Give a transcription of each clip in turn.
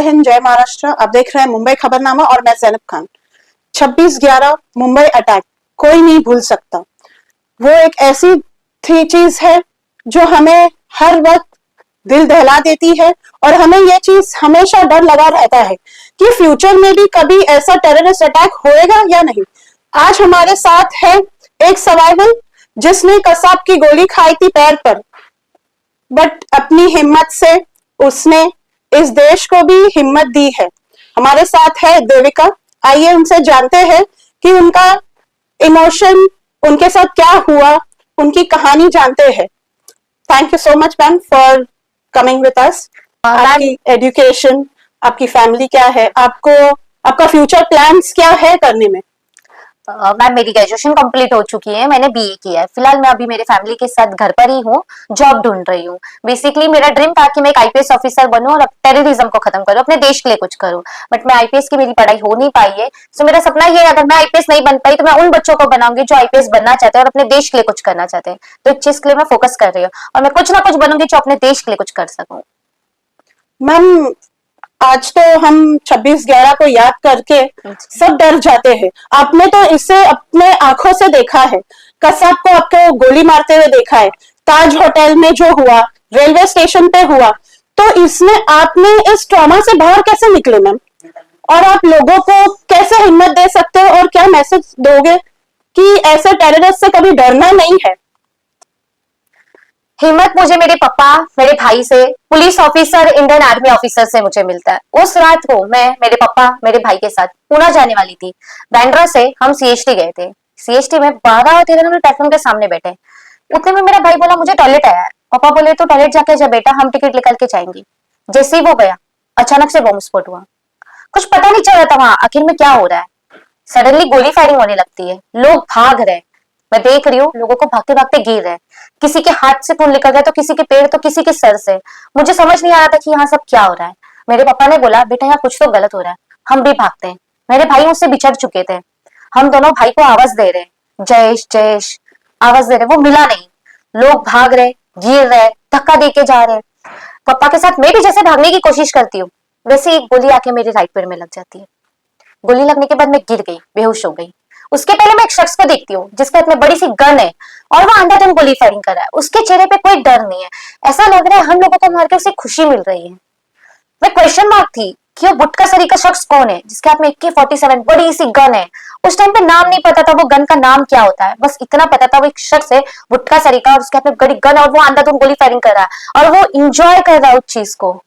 हिंद, जय महाराष्ट्र। आप देख रहे हैं मुंबई खबरनामा और मैं जैनब खान। 26/11 मुंबई अटैक कोई नहीं भूल सकता। वो एक ऐसी थी चीज है जो हमें हर वक्त दिल दहला देती है और हमें ये चीज हमेशा डर लगा रहता है कि फ्यूचर में भी कभी ऐसा टेररिस्ट अटैक होएगा या नहीं। आज हमारे साथ है एक सर्वाइवल जिसने कसाब की गोली खाई थी पैर पर, बट अपनी हिम्मत से उसने इस देश को भी हिम्मत दी है। हमारे साथ है देविका। आइए उनसे जानते हैं कि उनका इमोशन, उनके साथ क्या हुआ, उनकी कहानी जानते हैं। Thank you so much ma'am for coming with us. आपकी एजुकेशन, आपकी फैमिली क्या है, आपको आपका फ्यूचर प्लान्स क्या है करने में? मैम मेरी ग्रेजुएशन कंप्लीट हो चुकी है, मैंने बीए किया है। फिलहाल मैं अभी मेरे फैमिली के साथ घर पर ही हूँ, जॉब ढूंढ रही हूँ। बेसिकली मेरा ड्रीम था कि मैं एक आईपीएस ऑफिसर बनूं और टेररिज्म को खत्म करूं, अपने देश के लिए कुछ करूं। बट मैं आईपीएस की मेरी पढ़ाई हो नहीं पाई है। सो मेरा सपना ये है, अगर मैं आईपीएस नहीं बन पाई तो मैं उन बच्चों को बनाऊंगी जो आईपीएस बनना चाहते हैं और अपने देश के लिए कुछ करना चाहते हैं। तो इस चीज के लिए मैं फोकस कर रही हूँ और मैं कुछ ना कुछ बनूंगी जो अपने देश के लिए कुछ कर सकूं। मैम आज तो हम 26/11 को याद करके सब डर जाते हैं। आपने तो इसे अपने आंखों से देखा है, कसाब को आपको गोली मारते हुए देखा है, ताज होटल में जो हुआ, रेलवे स्टेशन पे हुआ। तो इसमें आपने इस ट्रॉमा से बाहर कैसे निकले मैम? और आप लोगों को कैसे हिम्मत दे सकते हो और क्या मैसेज दोगे कि ऐसे टेररिस्ट से कभी डरना नहीं है? हिम्मत मुझे मेरे पापा, मेरे भाई से, police officer, Indian army officer से मुझे मिलता है। उस रात को मैं मेरे पापा, मेरे भाई के साथ पुणे जाने वाली थी। बैंड्रा से हम सीएसटी गए थे। सीएसटी में 12 और 13 नंबर प्लेटफॉर्म के सामने बैठे। उतने में मेरा भाई बोला मुझे टॉयलेट आया है। पापा बोले तो टॉयलेट जाके जा बेटा, हम टिकट निकल के जाएंगे। जैसे ही वो गया, अचानक से बॉम्ब स्फोट हुआ। कुछ पता नहीं चल रहा था वहां आखिर में क्या हो रहा है। सडनली गोली फायरिंग होने लगती है, लोग भाग रहे। मैं देख रही हूँ लोगों को भागते भागते गिर रहे हैं। किसी के हाथ से खून निकल रहा है तो किसी के पैर, तो किसी के सर से। मुझे समझ नहीं आ रहा था कि यहाँ सब क्या हो रहा है। मेरे पापा ने बोला बेटा यहाँ कुछ तो गलत हो रहा है, हम भी भागते हैं। मेरे भाई मुझसे बिछड़ चुके थे। हम दोनों भाई को आवाज दे रहे, जयेश जयेश आवाज दे रहे, वो मिला नहीं। लोग भाग रहे, गिर रहे, धक्का दे के जा रहे। पापा के साथ मैं भी जैसे भागने की कोशिश करती हूँ, वैसे एक गोली आके मेरे राइट पैर में लग जाती है। गोली लगने के बाद मैं गिर गई, बेहोश हो गई। उसके पहले मैं एक शख्स को देखती हूँ जिसका इतनी बड़ी सी गन है और वो अंधाधुंध गोली फायरिंग कर रहा है। उसके चेहरे पे कोई डर नहीं है, ऐसा लग रहा है हम लोगों को मार के उसे खुशी मिल रही है। मैं क्वेश्चन मार्क थी कि वो बुटका सरी का शख्स कौन है जिसके हाथ में AK-47 बड़ी सी गन है। उस टाइम पे नाम नहीं पता था वो गन का नाम क्या होता है, बस इतना पता था वो एक शख्स है बुटका सरी का और उसके हाथ में बड़ी गन और वो अंधाधुंध गोली फायरिंग कर रहा है और वो इंजॉय कर रहा है उस चीज को।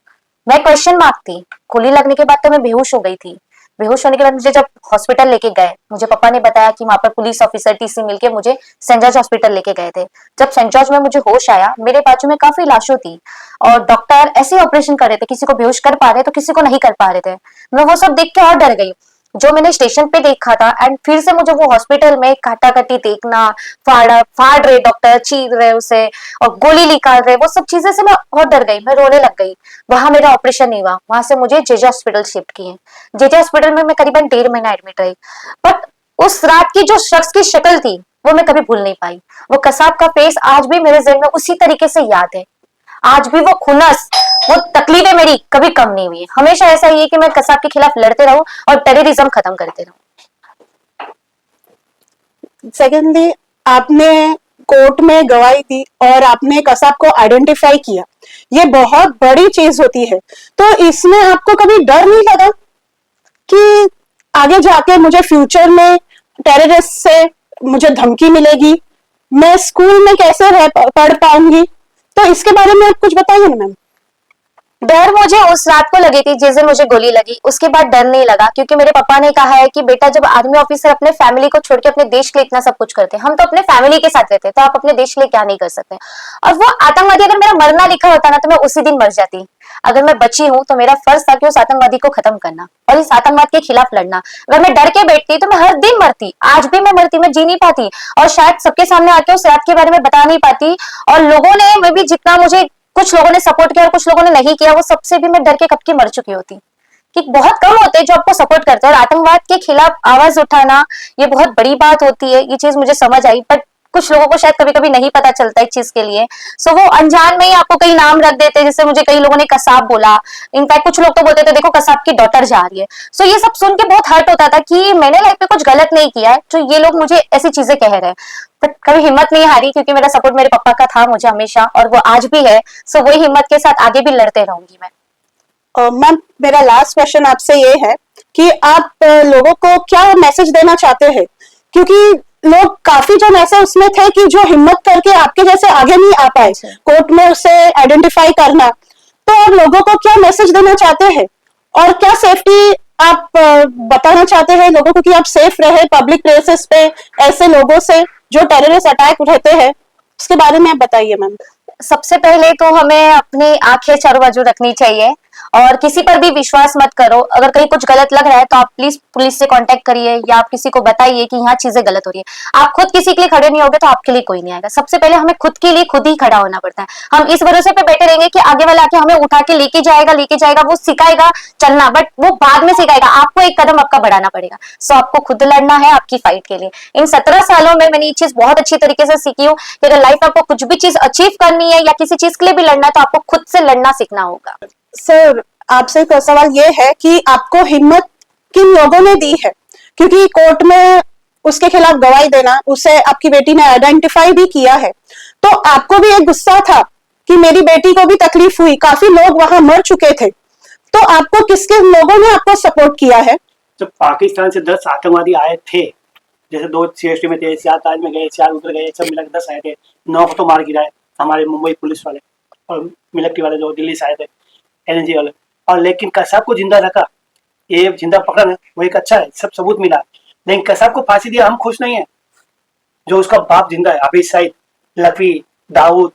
मैं क्वेश्चन मार्क थी। गोली लगने के बाद तो मैं बेहोश हो गई थी। बेहोश होने के बाद मुझे जब हॉस्पिटल लेके गए, मुझे पापा ने बताया कि वहां पर पुलिस ऑफिसर टीसी मिलके मुझे सेंट जॉर्ज हॉस्पिटल लेके गए थे। जब सेंट जॉर्ज में मुझे होश आया, मेरे बाजू में काफी लाशों थी और डॉक्टर ऐसे ऑपरेशन कर रहे थे, किसी को बेहोश कर पा रहे तो किसी को नहीं कर पा रहे थे। मैं वो सब देख के और डर गई जो मैंने स्टेशन पे देखा था। एंड फिर से मुझे वो हॉस्पिटल में काटाकटी देखना, फाड़ रहे डॉक्टर, चीर रहे उसे और गोली निकाल रहे, वो सब चीजें से मैं और डर गई, मैं रोने लग गई। वहां मेरा ऑपरेशन नहीं हुआ, वहां से मुझे जेजे हॉस्पिटल शिफ्ट किए। जेजे हॉस्पिटल में मैं करीबन 1.5 महीना एडमिट रही। बट उस रात की जो शख्स की शक्ल थी वो मैं कभी भूल नहीं पाई। वो कसाब का फेस आज भी मेरे जहन में उसी तरीके से याद है। आज भी वो खुनस, वो तकलीफें मेरी कभी कम नहीं हुई। हमेशा ऐसा ही है कि मैं कसाब के खिलाफ लड़ते रहूं और टेररिज्म खत्म करते रहूं। सेकेंडली, आपने कोर्ट में गवाही दी और आपने कसाब को आइडेंटिफाई किया, ये बहुत बड़ी चीज होती है। तो इसमें आपको कभी डर नहीं लगा कि आगे जाके मुझे फ्यूचर में टेररिस्ट से मुझे धमकी मिलेगी, मैं स्कूल में कैसे पढ़ पाऊंगी? तो इसके बारे में आप कुछ बताइए ना मैम। डर मुझे उस रात को लगी थी जिस दिन मुझे गोली लगी, उसके बाद डर नहीं लगा क्योंकि मेरे पापा ने कहा है कि बेटा जब आर्मी ऑफिसर अपने फैमिली को छोड़ के अपने देश के लिए इतना सब कुछ करते हैं, हम तो अपने फैमिली के साथ रहते हैं, तो आप अपने देश के लिए क्या नहीं कर सकते। और वो आतंकवादी, अगर मेरा मरना लिखा होता ना तो मैं उसी दिन मर जाती। अगर मैं बची हूँ तो मेरा फर्ज था कि उस आतंकवादी को खत्म करना और इस आतंकवाद के खिलाफ लड़ना। अगर मैं डर के बैठती तो मैं हर दिन मरती, आज भी मैं मरती, मैं जी नहीं पाती और शायद सबके सामने आके उस रात के बारे में बता नहीं पाती। और लोगों ने, मैं भी जितना मुझे कुछ लोगों ने सपोर्ट किया और कुछ लोगों ने नहीं किया, वो सबसे भी मैं डर के कब की मर चुकी होती। कि बहुत कम होते हैं जो आपको सपोर्ट करते हैं और आतंकवाद के खिलाफ आवाज उठाना ये बहुत बड़ी बात होती है, ये चीज मुझे समझ आई। बट कुछ लोगों को शायद कभी कभी नहीं पता चलता इस चीज के लिए। सो वो अनजान में ही आपको कई नाम रख देते हैं, जैसे मुझे कई लोगों ने कसाब बोला, इनफैक्ट कुछ लोग तो बोलते थे देखो कसाब की डॉटर जा रही है। सो ये सब सुन के बहुत हर्ट होता था कि मैंने लाइफ में कुछ गलत नहीं किया है, जो ये लोग मुझे ऐसी चीजें कह रहे हैं। बट कभी हिम्मत नहीं हारी, क्योंकि मेरा सपोर्ट मेरे पापा का था मुझे हमेशा, और वो आज भी है। सो वही हिम्मत के साथ आगे भी लड़ते रहूंगी मैं। मैम, मेरा लास्ट क्वेश्चन आपसे ये है कि आप लोगों को क्या मैसेज देना चाहते हैं, क्योंकि लोग काफी जन ऐसे उसमें थे कि जो हिम्मत करके आपके जैसे आगे नहीं आ पाए कोर्ट में उसे आइडेंटिफाई करना, तो आप लोगों को क्या मैसेज देना चाहते हैं और क्या सेफ्टी आप बताना चाहते हैं लोगों को कि आप सेफ रहे पब्लिक प्लेसेस पे ऐसे लोगों से जो टेररिस्ट अटैक रहते हैं, उसके बारे में आप बताइए मैम। सबसे पहले तो हमें अपनी आंखें चारों बाजू रखनी चाहिए और किसी पर भी विश्वास मत करो। अगर कहीं कुछ गलत लग रहा है तो आप प्लीज पुलिस से कांटेक्ट करिए या आप किसी को बताइए कि यहाँ चीजें गलत हो रही है। आप खुद किसी के लिए खड़े नहीं होगे तो आपके लिए कोई नहीं आएगा। सबसे पहले हमें खुद के लिए खुद ही खड़ा होना पड़ता है। हम इस भरोसे पे बैठे रहेंगे कि आगे वाला आके हमें उठा के लेके जाएगा, वो सिखाएगा चलना, बट वो बाद में सिखाएगा, आपको एक कदम आपका बढ़ाना पड़ेगा। सो आपको खुद लड़ना है आपकी फाइट के लिए। इन 17 सालों में मैंने ये चीज बहुत अच्छी तरीके से सीखी हूँ कि अगर लाइफ में आपको कुछ भी चीज अचीव करनी है या किसी चीज के लिए भी लड़ना है तो आपको खुद से लड़ना सीखना होगा। सर, आपसे एक सवाल ये है कि आपको हिम्मत किन लोगों ने दी है, क्योंकि कोर्ट में उसके खिलाफ गवाही देना, उसे आपकी बेटी ने आइडेंटिफाई भी किया है, तो आपको भी एक गुस्सा था कि मेरी बेटी को भी तकलीफ हुई, काफी लोग वहां मर चुके थे, तो आपको किसके लोगों ने आपको सपोर्ट किया है? जब पाकिस्तान से 10 आतंकवादी आए थे, जैसे 2 CST में थे, 4 ताज में गए, 4 उधर गए, सब मिलकर 10 आए थे, 9 को तो मार गिराए हमारे मुंबई पुलिस वाले और मिलिट्री वाले जो दिल्ली से आए थे, LNG वाले, और लेकिन कसाब को जिंदा रखा। ये जिंदा पकड़ा ना, वो एक अच्छा है, सब सबूत मिला, लेकिन कसाब को फांसी दिया, हम खुश नहीं है। जो उसका बाप जिंदा है, अभी सईद, लकवी, दाऊद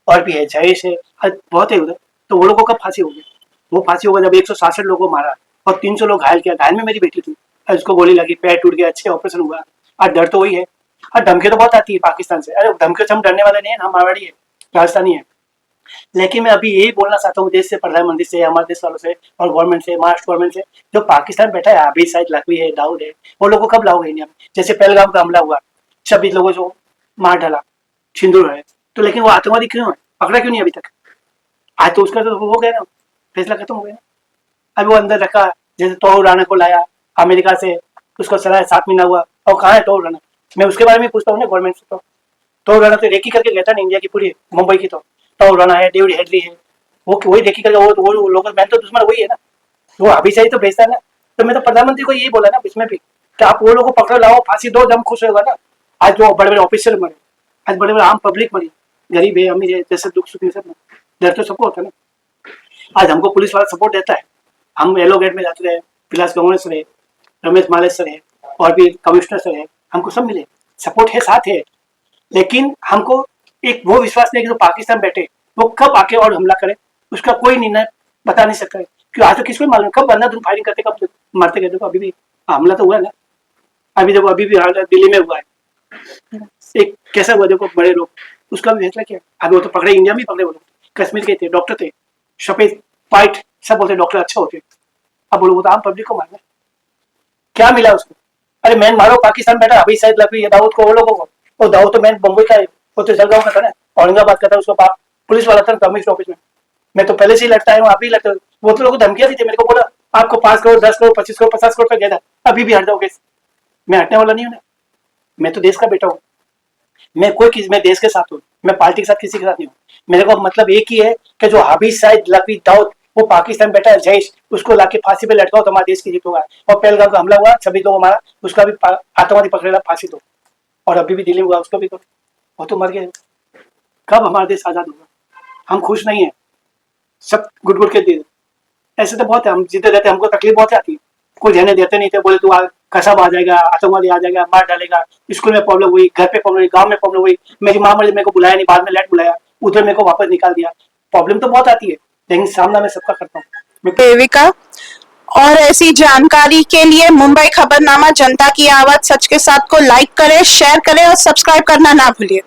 और भी है, जयेश है, बहुत है उधर, तो वो लोगों का फांसी हो गया। वो फांसी होगा जब 166 लोगों को मारा और 300 लोग घायल किया। घायल में मेरी बेटी थी, उसको गोली लगी, पैर टूट गया, अच्छे ऑपरेशन हुआ। और डर तो वही है, और धमकी तो बहुत आती है पाकिस्तान से। अरे धमकी से हम डरने वाले नहीं है, हम मारवाड़ी है, राजस्थानी है। लेकिन मैं अभी यही बोलना चाहता हूँ देश से, प्रधानमंत्री से, हमारे देश वालों से और गवर्नमेंट से, महाराष्ट्र गवर्नमेंट से, जो पाकिस्तान बैठा है, अभी शायद लकवी है, दाऊद है, वो लोगों को कब लाओगे इंडिया में? जैसे पहलगाम का हमला हुआ, 26 लोगों को मार डाला, सिंदूर है, तो लेकिन वो आतंकवादी क्यों है? पकड़ा क्यों नहीं अभी तक? आज तो उसका तो हो गया ना, फैसला खत्म हो गया ना। अभी वो अंदर रखा, जैसे तोहर राणा को लाया अमेरिका से, उसको सलाह 7 महीना हुआ, और कहाँ है तोहर राणा? मैं उसके बारे में पूछता हूँ ना गवर्नमेंट से। तो तोहर राणा तो रेकी करके गया था ना इंडिया की पूरी, मुंबई की। तो तोहर राणा है, डेविड हेडली है, वो वही रेकी करके, वो लोकल मैन तो दुश्मन वही है ना, वो अभी से ही तो भेजता है ना। तो मैं तो प्रधानमंत्री को यही बोला ना इसमें भी कि आप वो लोगों को पकड़ लाओ, फांसी दो, जब खुश होगा ना। आज जो बड़े बड़े ऑफिसर मरे, आज बड़े बड़े आम पब्लिक मरी, गरीब है, अमीर है, जैसे दुख सुख सब डर तो सबको होता है ना। आज हमको पुलिस वाला सपोर्ट देता है, हम येलो गेट में जाते रहे, विलास गंगोने सर है, रमेश मालेश सर है, और भी कमिश्नर सर है, हमको सब मिले, सपोर्ट है, साथ है। लेकिन हमको एक वो विश्वास नहीं कि जो पाकिस्तान बैठे वो कब आके और हमला करे, उसका कोई निर्णय बता नहीं सकता है। क्यों आज तो किसको मालूम कब बंदा तुम फायरिंग करते, कब मारते गए। देखो अभी भी हमला तो हुआ है ना, अभी देखो अभी भी दिल्ली में हुआ है, एक कैसा हुआ देखो, बड़े लोग, उसका भी फैसला किया। अभी वो तो पकड़े, इंडिया में पकड़े, वो लोग कश्मीर के थे, डॉक्टर थे, सफेद व्हाइट सब बोलते डॉक्टर अच्छे होते। अब बोलो वो तो आम पब्लिक को मारना, क्या मिला उसको? अरे मैन मारो, पाकिस्तान बैठा, अभी शायद लकवी दाऊद को, वो लोगों को, वो दाऊद तो मैन बम्बई का है, वो तो जलगांव का था ना, औरंगाबाद का था, उसका बाप पुलिस वाला था कमिश्नर ऑफिस में। मैं तो पहले से ही लड़ता है, अभी लड़ता। वो तो लोगों को धमकियां दी थी, मेरे को बोला आपको 5 करोड़ 10 करोड़ 25 करोड़ 50 करोड़ का गया था, अभी भी हट जाओगे। मैं हटने वाला नहीं हूँ ना, मैं तो देश का बेटा हूँ, मैं देश के साथ हूँ, मैं पार्टी के साथ किसी के साथ नहीं हूँ। मेरे को मतलब एक ही है कि जो हाफिज सईद, लकवी, दाऊद, वो पाकिस्तान बैठा है, जयेश, उसको लाके फांसी पे लटकाओ तो हमारे देश की जीत होगा। और पहलगाम का हमला हुआ, 26 लोग हमारा, उसका भी आतंकवादी पकड़ेगा, फांसी दो। और अभी भी दिल्ली में हुआ, उसको भी दो, वो तो मर गए। कब हमारा देश आजाद होगा? हम खुश नहीं है, सब गुट गुट के दे। ऐसे तो बहुत है, हम जीते रहते, हमको तकलीफ बहुत आती है, कोई रहने देते नहीं थे, बोले तू कसाब आ जाएगा, आतंकवादी आ जाएगा, मार डालेगा। स्कूल में प्रॉब्लम हुई, घर पे प्रॉब्लम हुई, गांव में प्रॉब्लम हुई, मेरी माँ मेरे को बुलाया नहीं, बाद में लेट बुलाया, उधर मेरे को वापस निकाल दिया। प्रॉब्लम तो बहुत आती है, लेकिन सामना मैं सबका करता हूँ। देविका, और ऐसी जानकारी के लिए मुंबई खबरनामा, जनता की आवाज, सच के साथ को लाइक करें, शेयर करें और सब्सक्राइब करना ना भूलिए।